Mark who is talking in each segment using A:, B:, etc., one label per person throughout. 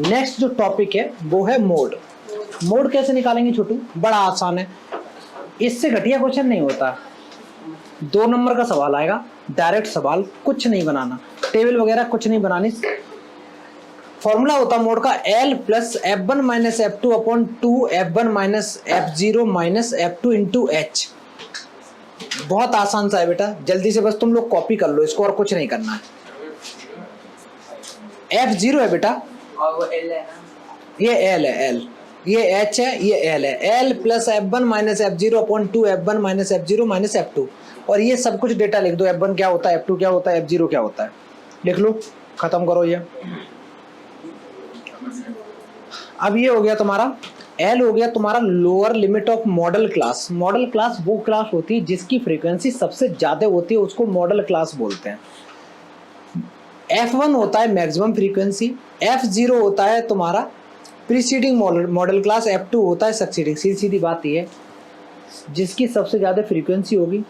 A: Next जो topic है वो है मोड। मोड कैसे निकालेंगे छोटू? बड़ा आसान है, इससे घटिया क्वेश्चन नहीं होता। 2 नंबर का सवाल आएगा, डायरेक्ट सवाल, कुछ नहीं बनाना, टेबल वगैरह कुछ नहीं बनानी। फॉर्मूला होता है मोड का L plus F1 minus F2 upon 2 F1 minus F0 minus F2 into H। बहुत आसान सा है बेटा, जल्दी से बस तुम लोग कॉपी कर लो इसको और कुछ नहीं करना है। F0 है बेटा
B: और वो L है ना,
A: ये L है, L ये H है, ये L है। L plus F1 minus F0 upon 2 F1 minus F0 minus F2। और ये सब कुछ डेटा लिख दो, F1 क्या होता है, F2 क्या होता है, F0 क्या होता है, लिख लो, खत्म करो ये। अब ये हो गया तुम्हारा, L हो गया तुम्हारा lower limit of model class. Model class वो क्लास होती है जिसकी फ्रीक्वेंसी सबसे ज्यादा होती है, उसको मॉडल क्लास बोलते हैं। F1 होता है मैक्सिमम फ्रीक्वेंसी, F0 होता है तुम्हारा प्रीसीडिंग मॉडल क्लास, F2 होता है सक्सीडिंग। सीधी बात ये है, जिसकी सबसे ज़्यादा फ्रीक्वेंसी होगी,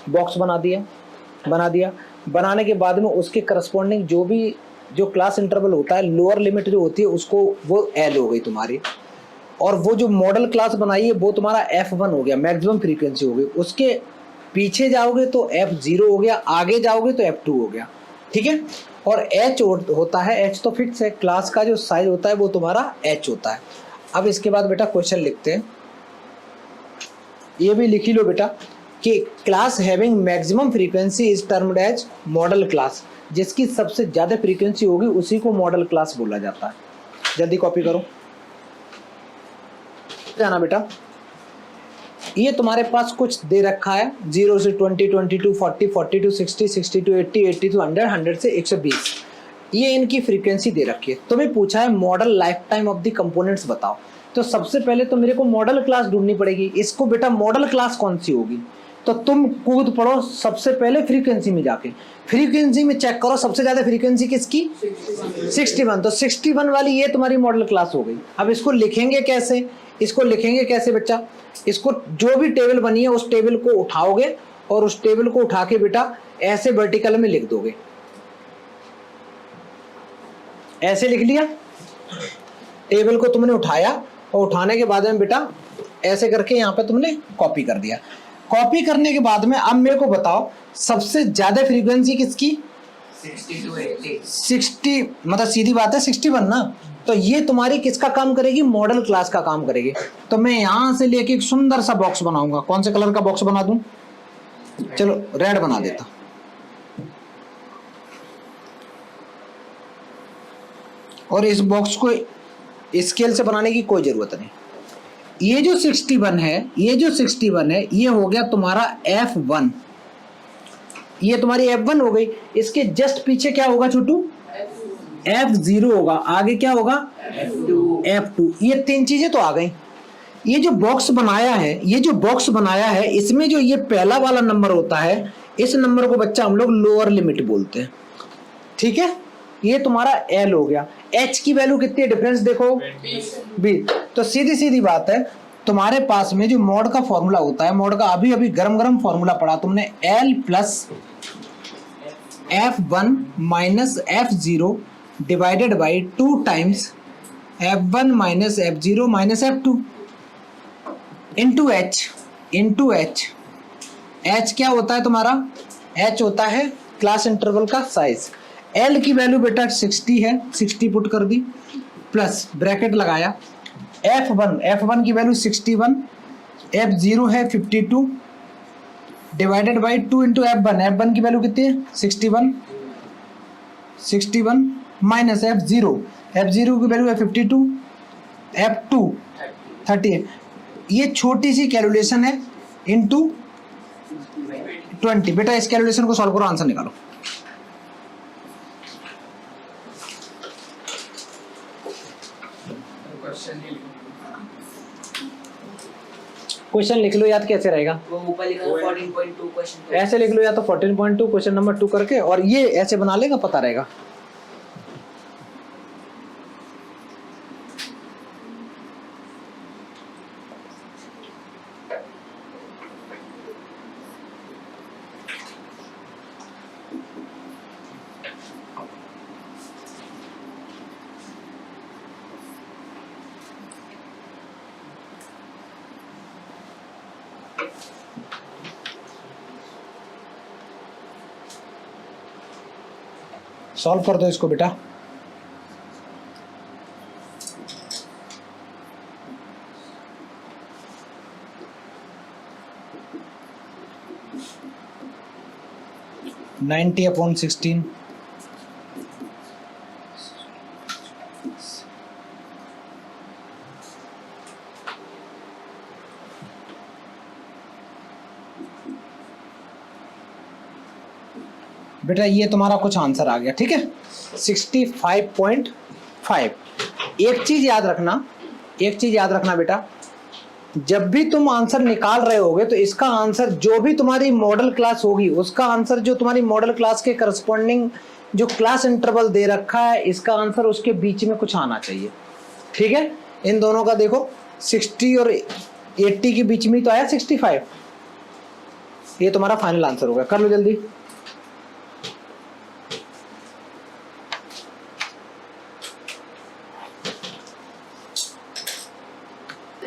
A: बॉक्स बना दिया, बनाने के बाद में उसके करस्पॉन्डिंग जो क्लास इंटरवल होता है, लोअर लिमिट जो होती है उसको, वो L हो गई तुम्हारी। और वो जो मॉडल क्लास बनाई है वो तुम्हारा F1 हो गया, मैक्सिमम फ्रीक्वेंसी हो गई। उसके पीछे जाओगे तो F0 हो गया, आगे जाओगे तो F2 हो गया, ठीक है। और H होता है, H तो फिक्स है, क्लास का जो साइज होता है वो तुम्हारा H होता है। अब इसके बाद बेटा क्वेश्चन लिखते हैं, ये भी लिख ही लो बेटा कि class having maximum frequency is termed as modal class. जिसकी सबसे ज्यादा फ्रीक्वेंसी होगी उसी को मॉडल क्लास बोला जाता है। जल्दी कॉपी करो जाना बेटा। ये तुम्हारे पास कुछ दे रखा है, 0 से 20, 22, 40, 42, 60, 62, 80, 80 to 100, 100 से 120, ये इनकी फ्रीक्वेंसी दे रखी है। तुम्हें पूछा है model life time of the components बताओ, तो सबसे पहले तो मेरे को मॉडल क्लास ढूंढनी पड़ेगी। इसको बेटा मॉडल क्लास कौन सी होगी, तो तुम कूद पड़ो सबसे पहले फ्रीक्वेंसी में जाके, फ्रीक्वेंसी में चेक करो सबसे ज्यादा फ्रीक्वेंसी किसकी, 61। तो 61 वाली ये तुम्हारी मॉडल क्लास हो गई। अब इसको लिखेंगे कैसे, इसको लिखेंगे कैसे बच्चा, इसको जो भी टेबल बनी है उस टेबल को उठाओगे और उस टेबल को उठा के बेटा ऐसे वर्टिकल में लिख दोगे। ऐसे लिख लिया, टेबल को तुमने उठाया और उठाने के बाद में बेटा ऐसे करके यहाँ पे तुमने कॉपी कर दिया। कॉपी करने के बाद में अब मेरे को बताओ सबसे ज्यादा फ्रीक्वेंसी किसकी,
B: 60 to 80।
A: 60, मतलब सीधी बात है 61 ना। तो ये तुम्हारी किसका काम करेगी, मॉडल क्लास का काम करेगी। तो मैं यहां से लेके एक सुंदर सा बॉक्स बनाऊंगा। कौन से कलर का बॉक्स बना दूं, चलो रेड बना देता। और इस बॉक्स को स्केल से बनाने की कोई जरूरत नहीं। ये जो 61 है, ये हो गया तुम्हारा F1, ये तुम्हारी F1 हो गई। इसके जस्ट पीछे क्या होगा छोटू, F0 होगा, आगे क्या होगा F2। ये 3 चीजें तो आ गई। ये जो बॉक्स बनाया है, इसमें जो ये पहला वाला नंबर होता है, इस नंबर को बच्चा हम लोग लोअर लिमिट बोलते हैं, ठीक है। ये तुम्हारा L हो गया। H की वैल्यू कितनी है, डिफरेंस देखो 20। तो सीधी बात है, तुम्हारे पास में जो मॉड का फॉर्मूला होता है, मॉड का अभी गरम फॉर्मूला पढ़ा तुमने, L plus F1 minus F0 divided by 2 times F1 minus F0 minus F2 into H। H क्या होता है तुम्हारा, H होता है क्लास इंटरवल का साइज। L की वैल्यू बेटा 60 है, 60 पुट कर दी, प्लस ब्रैकेट लगाया। F1 की वैल्यू 61, F0 है 52 डिवाइडेड बाई 2 इंटू F1 की वैल्यू कितनी है 61 माइनस F0 की वैल्यू है 52, F2 30। ये छोटी सी कैलकुलेशन है इंटू 20। बेटा इस कैलकुलेशन को सॉल्व करो, आंसर निकालो। क्वेश्चन लिख लो, याद कैसे रहेगा,
B: वो ऊपर लिखा है 14.2 क्वेश्चन,
A: ऐसे लिख लो, या तो 14.2 क्वेश्चन नंबर 2 करके, और ये ऐसे बना लेगा, पता रहेगा। सॉल्व कर दो इसको बेटा। नाइन्टी अपॉन 16 बेटा ये तुम्हारा कुछ आंसर आ गया, ठीक है 65.5। एक चीज याद रखना बेटा, जब भी तुम आंसर निकाल रहे होगे तो इसका आंसर जो भी तुम्हारी मॉडल क्लास होगी उसका आंसर जो तुम्हारी मॉडल क्लास के करस्पॉन्डिंग जो क्लास इंटरवल दे रखा है इसका आंसर उसके बीच में कुछ आना चाहिए, ठीक है। इन दोनों का देखो 60 और 80 के बीच में तो आया 65, ये तुम्हारा फाइनल आंसर होगा। कर लो जल्दी।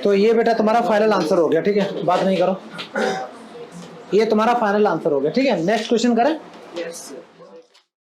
A: तो ये बेटा तुम्हारा फाइनल आंसर हो गया, ठीक है, बात नहीं करो, ये तुम्हारा फाइनल आंसर हो गया, ठीक है। नेक्स्ट क्वेश्चन करें।
B: Yes, sir.